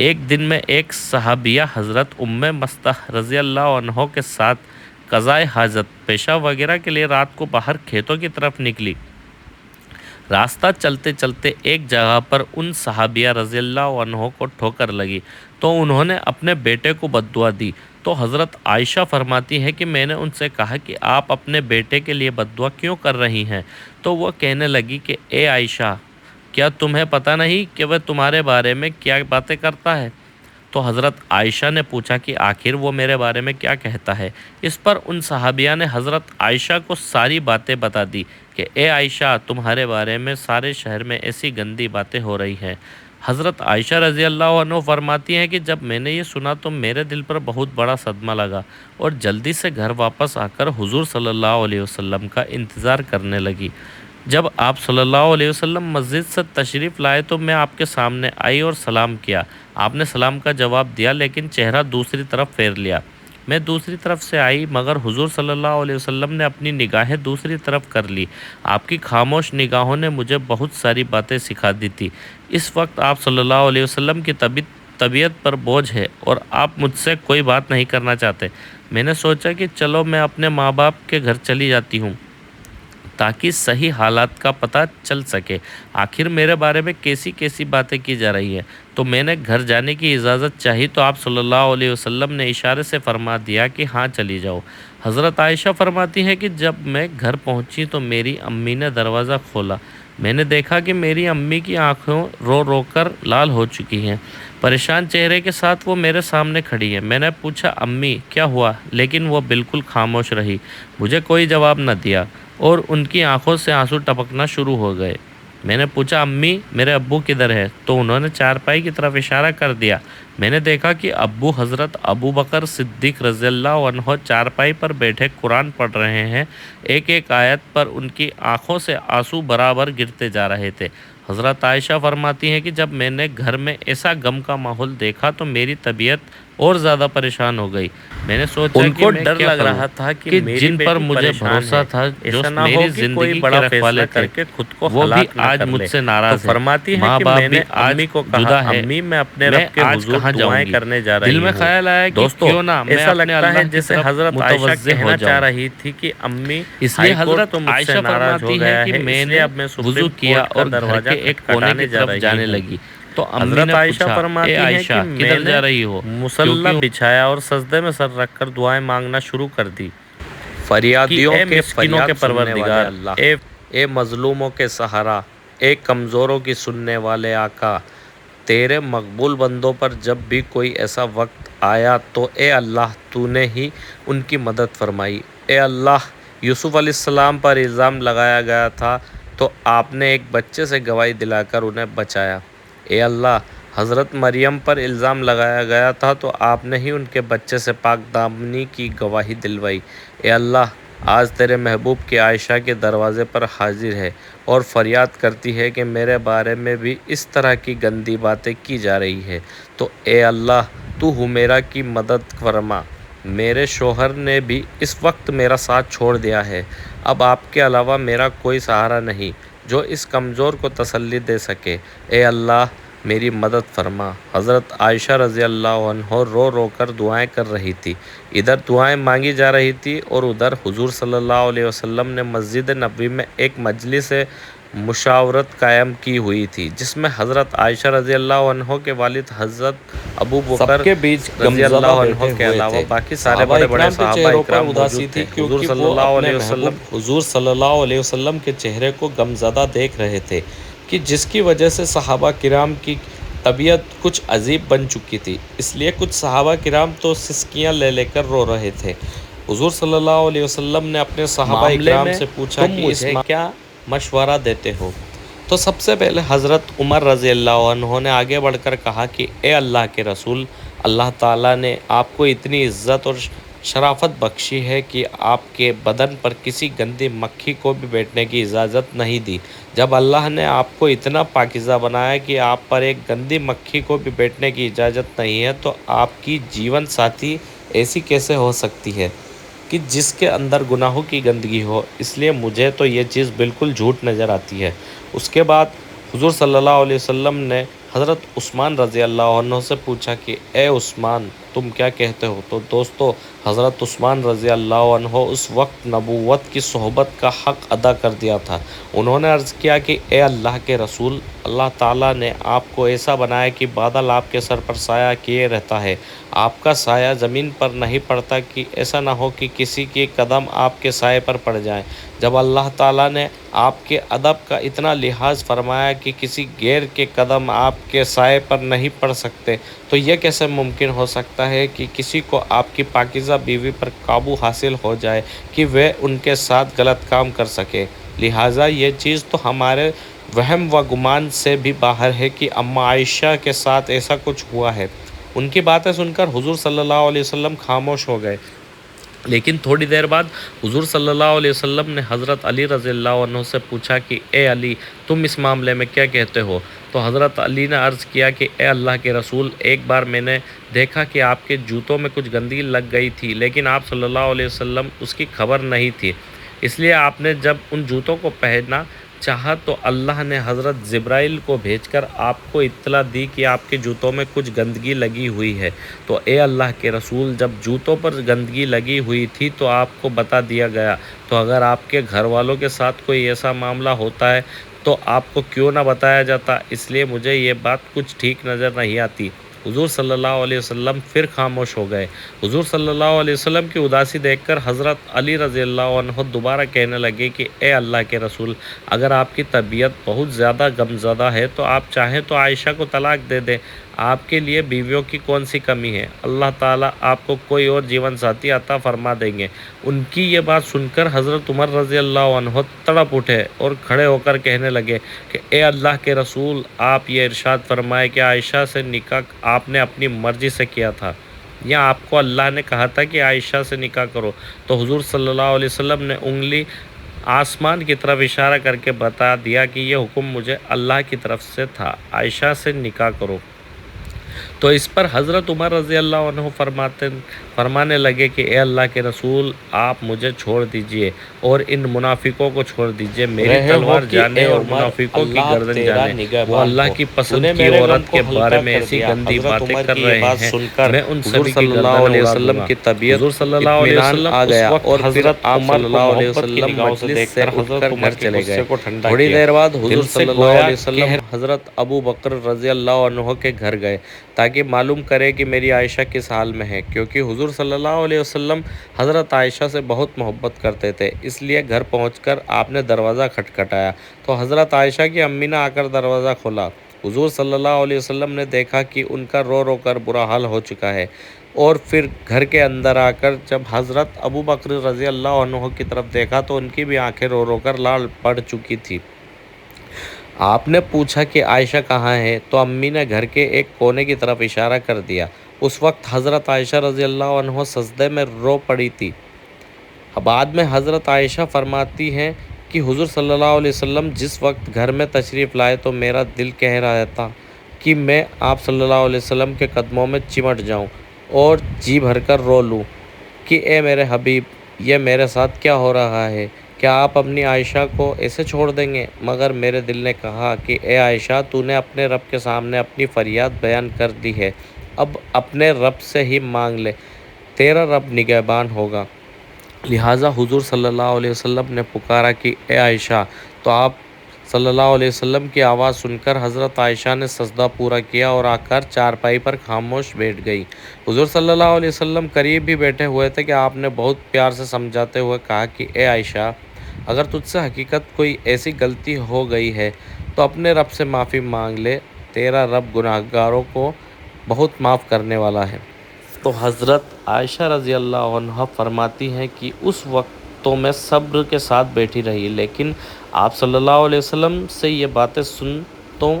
ایک دن میں ایک صحابیہ حضرت ام مستح رضی اللہ عنہ کے ساتھ قضائے حاجت پیشہ وغیرہ کے لیے رات کو باہر کھیتوں کی طرف نکلی۔ راستہ چلتے چلتے ایک جگہ پر ان صحابیہ رضی اللہ عنہ کو ٹھوکر لگی تو انہوں نے اپنے بیٹے کو بد دعا دی۔ تو حضرت عائشہ فرماتی ہے کہ میں نے ان سے کہا کہ آپ اپنے بیٹے کے لیے بد دعا کیوں کر رہی ہیں؟ تو وہ کہنے لگی کہ اے عائشہ، کیا تمہیں پتہ نہیں کہ وہ تمہارے بارے میں کیا باتیں کرتا ہے؟ تو حضرت عائشہ نے پوچھا کہ آخر وہ میرے بارے میں کیا کہتا ہے؟ اس پر ان صحابیہ نے حضرت عائشہ کو ساری باتیں بتا دی کہ اے عائشہ، تمہارے بارے میں سارے شہر میں ایسی گندی باتیں ہو رہی ہیں۔ حضرت عائشہ رضی اللہ عنہ فرماتی ہیں کہ جب میں نے یہ سنا تو میرے دل پر بہت بڑا صدمہ لگا اور جلدی سے گھر واپس آ کر حضور صلی اللہ علیہ وسلم کا انتظار کرنے لگی۔ جب آپ صلی اللہ علیہ وسلم مسجد سے تشریف لائے تو میں آپ کے سامنے آئی اور سلام کیا۔ آپ نے سلام کا جواب دیا لیکن چہرہ دوسری طرف پھیر لیا۔ میں دوسری طرف سے آئی مگر حضور صلی اللہ علیہ وسلم نے اپنی نگاہیں دوسری طرف کر لی۔ آپ کی خاموش نگاہوں نے مجھے بہت ساری باتیں سکھا دی تھی۔ اس وقت آپ صلی اللہ علیہ وسلم کی طبیعت پر بوجھ ہے اور آپ مجھ سے کوئی بات نہیں کرنا چاہتے۔ میں نے سوچا کہ چلو میں اپنے ماں باپ کے گھر چلی جاتی ہوں تاکہ صحیح حالات کا پتہ چل سکے، آخر میرے بارے میں کیسی کیسی باتیں کی جا رہی ہیں۔ تو میں نے گھر جانے کی اجازت چاہی تو آپ صلی اللہ علیہ وسلم نے اشارے سے فرما دیا کہ ہاں چلی جاؤ۔ حضرت عائشہ فرماتی ہیں کہ جب میں گھر پہنچی تو میری امی نے دروازہ کھولا۔ میں نے دیکھا کہ میری امی کی آنکھوں رو رو کر لال ہو چکی ہیں۔ پریشان چہرے کے ساتھ وہ میرے سامنے کھڑی ہے۔ میں نے پوچھا امی کیا ہوا، لیکن وہ بالکل خاموش رہی، مجھے کوئی جواب نہ دیا اور ان کی آنکھوں سے آنسو ٹپکنا شروع ہو گئے۔ میں نے پوچھا امی میرے ابو کدھر ہے؟ تو انہوں نے چارپائی کی طرف اشارہ کر دیا۔ میں نے دیکھا کہ ابو حضرت ابو بکر صدیق رضی اللہ عنہ چارپائی پر بیٹھے قرآن پڑھ رہے ہیں۔ ایک ایک آیت پر ان کی آنکھوں سے آنسو برابر گرتے جا رہے تھے۔ حضرت عائشہ فرماتی ہیں کہ جب میں نے گھر میں ایسا غم کا ماحول دیکھا تو میری طبیعت اور زیادہ پریشان ہو گئی۔ میں نے سوچا ان کہ کو میں ڈر کیا لگ کروں رہا تھا کہ میری جن پر بیٹی مجھے پریشان بھروسہ ہے، تھا، جو ایسا نہ میری ہو کہ کوئی زندگی بڑا کے فیصلہ رکھوالے کر تھے، کے خود کو وہ بھی ہلاک نہ آج کر مجھ لے۔ سے تو ناراض ہے۔ فرماتی ہے ماں کہ باپ میں بھی نے آج امی کو کہا جدا ہے، امی میں اپنے میں رب کے آج حضور کہاں جاؤں دعائیں گی؟ کرنے جا دل رہی میں ہوں۔ خیال آیا کہ دوستو کیوں نہ میں ایسا اپنے لگتا ہے اللہ کی جیسے طرف حضرت عائشہ متوجہ ہو کہنا چاہ جاؤں۔ رہی تھی کہ امی اس لیے ہائی کورٹ حضرت تو مجھ سے عائشہ ناراض ہو فرماتی ہے گیا کہ ہے، میں اس نے لیے اب میں وضو سپریم کیا کورٹ کا اور گھر دروازہ کے ایک کونے کھٹکھٹانے کی طرف رہی جانے ہوں۔ لگی تو امی حضرت نے عائشہ پوچھا اے فرماتی ہیں کہ عائشہ میں کدھر نے جا رہی ہو؟ مصلی کیونکہ بچھایا اور سجدے میں سر رکھ کر دعائیں مانگنا شروع کر دی۔ کہ فریادیوں اے کے مسکینوں کے فریاد سننے والے پروردگار، اللہ، اے مظلوموں کے سہارا، اے کمزوروں کی سننے والے آقا، تیرے مقبول بندوں پر جب بھی کوئی ایسا وقت آیا تو اے اللہ تو نے ہی ان کی مدد فرمائی۔ اے اللہ، یوسف علیہ السلام پر الزام لگایا گیا تھا تو آپ نے ایک بچے سے گواہی دلا کر انہیں بچایا۔ اے اللہ، حضرت مریم پر الزام لگایا گیا تھا تو آپ نے ہی ان کے بچے سے پاک دامنی کی گواہی دلوائی۔ اے اللہ، آج تیرے محبوب کی عائشہ کے دروازے پر حاضر ہے اور فریاد کرتی ہے کہ میرے بارے میں بھی اس طرح کی گندی باتیں کی جا رہی ہے، تو اے اللہ تو حمیرہ کی مدد فرما۔ میرے شوہر نے بھی اس وقت میرا ساتھ چھوڑ دیا ہے، اب آپ کے علاوہ میرا کوئی سہارا نہیں جو اس کمزور کو تسلی دے سکے۔ اے اللہ میری مدد فرما۔ حضرت عائشہ رضی اللہ عنہ رو رو کر دعائیں کر رہی تھی۔ ادھر دعائیں مانگی جا رہی تھی اور ادھر حضور صلی اللہ علیہ وسلم نے مسجد نبوی میں ایک مجلس مشاورت قائم کی ہوئی تھی جس میں حضرت عائشہ رضی اللہ عنہ کے والد حضرت ابو سب بکر کے بیچ رضی اللہ غمزدہ عنہ بیٹھے کے ہوئے علاوہ تھے۔ باقی سارے بڑے بڑے کے صحابہ چہروں پر اکرام اداسی موجود تھی تھے۔ حضور کیونکہ صلی وہ اللہ اپنے علیہ وسلم محبوب حضور صلی اللہ علیہ وسلم کے چہرے کو غمزدہ دیکھ رہے تھے کہ جس کی وجہ سے صحابہ کرام کی طبیعت کچھ عجیب بن چکی تھی، اس لیے کچھ صحابہ کرام تو سسکیاں لے لے کر رو رہے تھے۔ حضور صلی اللہ علیہ وسلم نے اپنے صحابہ معاملے کرام میں سے پوچھا تم کہ اس مجھے کیا مشورہ دیتے ہو؟ تو سب سے پہلے حضرت عمر رضی اللہ عنہ نے آگے بڑھ کر کہا کہ اے اللہ کے رسول، اللہ تعالیٰ نے آپ کو اتنی عزت اور شرافت بخشی ہے کہ آپ کے بدن پر کسی گندی مکھی کو بھی بیٹھنے کی اجازت نہیں دی۔ جب اللہ نے آپ کو اتنا پاکیزہ بنایا کہ آپ پر ایک گندی مکھی کو بھی بیٹھنے کی اجازت نہیں ہے تو آپ کی جیون ساتھی ایسی کیسے ہو سکتی ہے کہ جس کے اندر گناہوں کی گندگی ہو؟ اس لیے مجھے تو یہ چیز بالکل جھوٹ نظر آتی ہے۔ اس کے بعد حضور صلی اللہ علیہ وسلم نے حضرت عثمان رضی اللہ عنہ سے پوچھا کہ اے عثمان تم کیا کہتے ہو؟ تو دوستو حضرت عثمان رضی اللہ عنہ اس وقت نبوت کی صحبت کا حق ادا کر دیا تھا۔ انہوں نے عرض کیا کہ اے اللہ کے رسول، اللہ تعالیٰ نے آپ کو ایسا بنایا کہ بادل آپ کے سر پر سایہ کیے رہتا ہے، آپ کا سایہ زمین پر نہیں پڑتا، کہ ایسا نہ ہو کہ کسی کے قدم آپ کے سائے پر پڑ جائیں۔ جب اللہ تعالیٰ نے آپ کے ادب کا اتنا لحاظ فرمایا کہ کسی غیر کے قدم آپ کے سائے پر نہیں پڑ سکتے، تو یہ کیسے ممکن ہو سکتا ہے کہ کسی کو آپ کی پاکیزہ بیوی پر قابو حاصل ہو جائے کہ وہ ان کے ساتھ غلط کام کر سکے؟ لہٰذا یہ چیز تو ہمارے وہم و گمان سے بھی باہر ہے کہ اماں عائشہ کے ساتھ ایسا کچھ ہوا ہے۔ ان کی باتیں سن کر حضور صلی اللہ علیہ وسلم خاموش ہو گئے، لیکن تھوڑی دیر بعد حضور صلی اللہ علیہ وسلم نے حضرت علی رضی اللہ عنہ سے پوچھا کہ اے علی، تم اس معاملے میں کیا کہتے ہو؟ تو حضرت علی نے عرض کیا کہ اے اللہ کے رسول، ایک بار میں نے دیکھا کہ آپ کے جوتوں میں کچھ گندگی لگ گئی تھی، لیکن آپ صلی اللہ علیہ وسلم اس کی خبر نہیں تھی، اس لیے آپ نے جب ان جوتوں کو پہننا چاہا تو اللہ نے حضرت جبرائیل کو بھیج کر آپ کو اطلاع دی کہ آپ کے جوتوں میں کچھ گندگی لگی ہوئی ہے۔ تو اے اللہ کے رسول، جب جوتوں پر گندگی لگی ہوئی تھی تو آپ کو بتا دیا گیا، تو اگر آپ کے گھر والوں کے ساتھ کوئی ایسا معاملہ ہوتا ہے تو آپ کو کیوں نہ بتایا جاتا؟ اس لیے مجھے یہ بات کچھ ٹھیک نظر نہیں آتی۔ حضور صلی اللہ علیہ وسلم پھر خاموش ہو گئے۔ حضور صلی اللہ علیہ وسلم کی اداسی دیکھ کر حضرت علی رضی اللہ عنہ دوبارہ کہنے لگے کہ اے اللہ کے رسول، اگر آپ کی طبیعت بہت زیادہ غمزدہ ہے تو آپ چاہیں تو عائشہ کو طلاق دے دیں، آپ کے لیے بیویوں کی کون سی کمی ہے؟ اللہ تعالیٰ آپ کو کوئی اور جیون ساتھی عطا فرما دیں گے۔ ان کی یہ بات سن کر حضرت عمر رضی اللہ عنہ تڑپ اٹھے اور کھڑے ہو کر کہنے لگے کہ اے اللہ کے رسول، آپ یہ ارشاد فرمائے کہ عائشہ سے نکاح آپ نے اپنی مرضی سے کیا تھا، یا آپ کو اللہ نے کہا تھا کہ عائشہ سے نکاح کرو؟ تو حضور صلی اللہ علیہ وسلم نے انگلی آسمان کی طرف اشارہ کر کے بتا دیا کہ یہ حکم مجھے اللہ کی طرف سے تھا، عائشہ سے نکاح کرو۔ تو اس پر حضرت عمر رضی اللہ عنہ فرمانے لگے کہ اے اللہ کے رسول، آپ مجھے چھوڑ دیجئے اور ان منافقوں کو چھوڑ دیجئے، میری تلوار جانے اور منافقوں کی گردن جانے۔ وہ اللہ کی پسند کی عورت کے بارے میں ایسی گندی باتیں کر رہے ہیں، میں ان سبھی کی گردن اڑا دوں گا۔ حضور صلی اللہ علیہ وسلم اس وقت اور حضرت عمر صلی اللہ علیہ وسلم مجلس سے اٹھ کر گھر چلے گئے۔ تھوڑی دیر بعد حضور صلی اللہ علیہ وسلم حضرت ابو بکر رضی اللہ عنہ کے گھر گئے تاکہ معلوم کرے کہ میری عائشہ کس حال میں ہے، کیونکہ حضور صلی اللہ علیہ وسلم حضرت عائشہ سے بہت محبت کرتے تھے، اس لیے گھر پہنچ کر آپ نے دروازہ کھٹکھٹایا تو حضرت عائشہ کی امی نے آ کر دروازہ کھولا۔ حضور صلی اللہ علیہ وسلم نے دیکھا کہ ان کا رو رو کر برا حال ہو چکا ہے، اور پھر گھر کے اندر آ کر جب حضرت ابو بکر رضی اللہ عنہ کی طرف دیکھا تو ان کی بھی آنکھیں رو رو کر لال پڑ چکی تھی۔ آپ نے پوچھا کہ عائشہ کہاں ہے؟ تو امی نے گھر کے ایک کونے کی طرف اشارہ کر دیا۔ اس وقت حضرت عائشہ رضی اللہ عنہ سجدے میں رو پڑی تھی۔ بعد میں حضرت عائشہ فرماتی ہیں کہ حضور صلی اللہ علیہ وسلم جس وقت گھر میں تشریف لائے تو میرا دل کہہ رہا تھا کہ میں آپ صلی اللہ علیہ وسلم کے قدموں میں چمٹ جاؤں اور جی بھر کر رو لوں کہ اے میرے حبیب، یہ میرے ساتھ کیا ہو رہا ہے؟ کیا آپ اپنی عائشہ کو ایسے چھوڑ دیں گے؟ مگر میرے دل نے کہا کہ اے عائشہ، تو نے اپنے رب کے سامنے اپنی فریاد بیان کر دی ہے، اب اپنے رب سے ہی مانگ لے، تیرا رب نگہبان ہوگا۔ لہٰذا حضور صلی اللہ علیہ وسلم نے پکارا کہ اے عائشہ، تو آپ صلی اللہ علیہ وسلم کی آواز سن کر حضرت عائشہ نے سجدہ پورا کیا اور آ کر چارپائی پر خاموش بیٹھ گئی۔ حضور صلی اللہ علیہ وسلم قریب بھی بیٹھے ہوئے تھے کہ آپ نے بہت پیار سے سمجھاتے ہوئے کہا کہ اے عائشہ، اگر تجھ سے حقیقت کوئی ایسی غلطی ہو گئی ہے تو اپنے رب سے معافی مانگ لے، تیرا رب گناہگاروں کو بہت معاف کرنے والا ہے۔ تو حضرت عائشہ رضی اللہ عنہ فرماتی ہیں کہ اس وقت تو میں صبر کے ساتھ بیٹھی رہی، لیکن آپ صلی اللہ علیہ وسلم سے یہ باتیں سن تو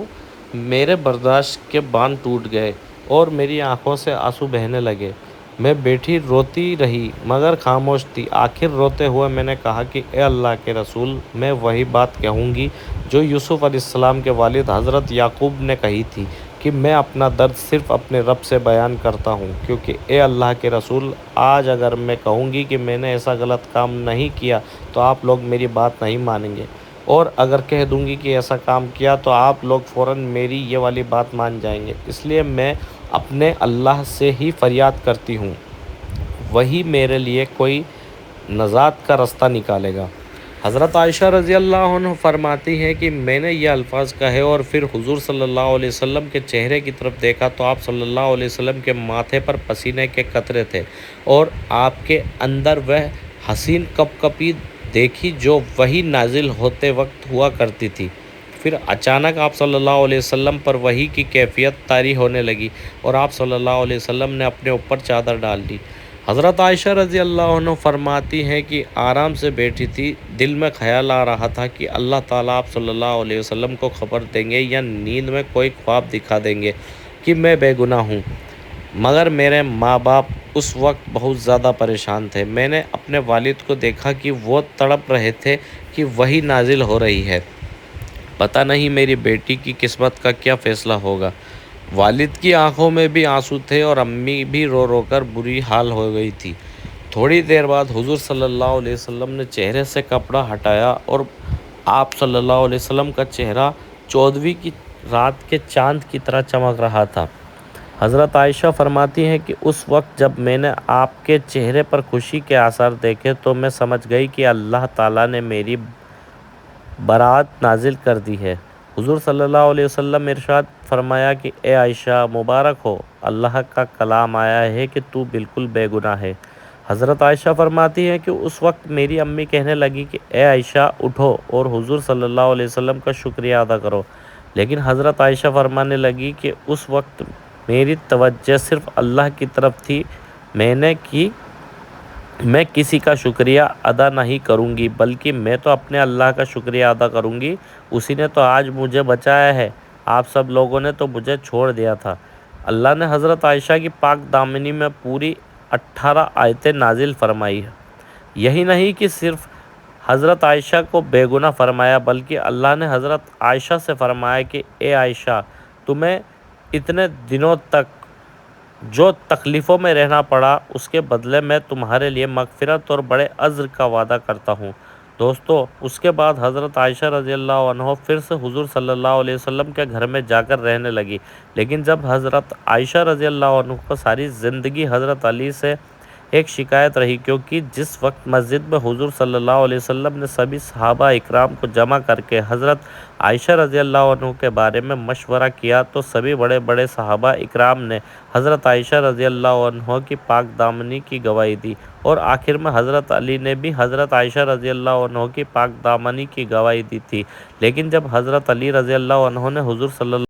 میرے برداشت کے باندھ ٹوٹ گئے اور میری آنکھوں سے آنسو بہنے لگے۔ میں بیٹھی روتی رہی مگر خاموش تھی۔ آخر روتے ہوئے میں نے کہا کہ اے اللہ کے رسول، میں وہی بات کہوں گی جو یوسف علیہ السلام کے والد حضرت یعقوب نے کہی تھی کہ میں اپنا درد صرف اپنے رب سے بیان کرتا ہوں، کیونکہ اے اللہ کے رسول، آج اگر میں کہوں گی کہ میں نے ایسا غلط کام نہیں کیا تو آپ لوگ میری بات نہیں مانیں گے اور اگر کہہ دوں گی کہ ایسا کام کیا تو آپ لوگ فوراً میری یہ والی بات مان جائیں گے، اس لیے میں اپنے اللہ سے ہی فریاد کرتی ہوں، وہی میرے لیے کوئی نجات کا راستہ نکالے گا۔ حضرت عائشہ رضی اللہ عنہ فرماتی ہیں کہ میں نے یہ الفاظ کہے اور پھر حضور صلی اللہ علیہ وسلم کے چہرے کی طرف دیکھا تو آپ صلی اللہ علیہ وسلم کے ماتھے پر پسینے کے قطرے تھے اور آپ کے اندر وہ حسین کپکپی دیکھی جو وحی نازل ہوتے وقت ہوا کرتی تھی۔ پھر اچانک آپ صلی اللہ علیہ وسلم پر وحی کی کیفیت طاری ہونے لگی اور آپ صلی اللہ علیہ وسلم نے اپنے اوپر چادر ڈال دی۔ حضرت عائشہ رضی اللہ عنہ فرماتی ہیں کہ آرام سے بیٹھی تھی، دل میں خیال آ رہا تھا کہ اللہ تعالیٰ آپ صلی اللہ علیہ وسلم کو خبر دیں گے یا نیند میں کوئی خواب دکھا دیں گے کہ میں بے گناہ ہوں، مگر میرے ماں باپ اس وقت بہت زیادہ پریشان تھے۔ میں نے اپنے والد کو دیکھا کہ وہ تڑپ رہے تھے کہ وحی نازل ہو رہی ہے، پتہ نہیں میری بیٹی کی قسمت کا کیا فیصلہ ہوگا۔ والد کی آنکھوں میں بھی آنسو تھے اور امی بھی رو رو کر بری حال ہو گئی تھی۔ تھوڑی دیر بعد حضور صلی اللہ علیہ وسلم نے چہرے سے کپڑا ہٹایا اور آپ صلی اللہ علیہ وسلم کا چہرہ 14ویں کی رات کے چاند کی طرح چمک رہا تھا۔ حضرت عائشہ فرماتی ہیں کہ اس وقت جب میں نے آپ کے چہرے پر خوشی کے آثار دیکھے تو میں سمجھ گئی کہ اللہ تعالیٰ نے میری برات نازل کر دی ہے۔ حضور صلی اللہ علیہ وسلم ارشاد فرمایا کہ اے عائشہ مبارک ہو، اللہ کا کلام آیا ہے کہ تو بالکل بے گناہ ہے۔ حضرت عائشہ فرماتی ہیں کہ اس وقت میری امی کہنے لگی کہ اے عائشہ اٹھو اور حضور صلی اللہ علیہ وسلم کا شکریہ ادا کرو، لیکن حضرت عائشہ فرمانے لگی کہ اس وقت میری توجہ صرف اللہ کی طرف تھی، میں کسی کا شکریہ ادا نہیں کروں گی بلکہ میں تو اپنے اللہ کا شکریہ ادا کروں گی، اسی نے تو آج مجھے بچایا ہے، آپ سب لوگوں نے تو مجھے چھوڑ دیا تھا۔ اللہ نے حضرت عائشہ کی پاک دامنی میں پوری 18 آیتیں نازل فرمائی ہیں۔ یہی نہیں کہ صرف حضرت عائشہ کو بے گناہ فرمایا بلکہ اللہ نے حضرت عائشہ سے فرمایا کہ اے عائشہ تمہیں اتنے دنوں تک جو تکلیفوں میں رہنا پڑا اس کے بدلے میں تمہارے لیے مغفرت اور بڑے اجر کا وعدہ کرتا ہوں۔ دوستو اس کے بعد حضرت عائشہ رضی اللہ عنہ پھر سے حضور صلی اللہ علیہ وسلم کے گھر میں جا کر رہنے لگی، لیکن جب حضرت عائشہ رضی اللہ عنہ کو ساری زندگی حضرت علی سے ایک شکایت رہی، کیونکہ جس وقت مسجد میں حضور صلی اللہ علیہ وسلم نے سبھی صحابہ اکرام کو جمع کر کے حضرت عائشہ رضی اللہ عنہ کے بارے میں مشورہ کیا تو سبھی بڑے بڑے صحابہ اکرام نے حضرت عائشہ رضی اللہ عنہ کی پاک دامنی کی گواہی دی اور آخر میں حضرت علی نے بھی حضرت عائشہ رضی اللہ عنہ کی پاک دامنی کی گواہی دی تھی، لیکن جب حضرت علی رضی اللہ عنہ نے حضور صلی اللہ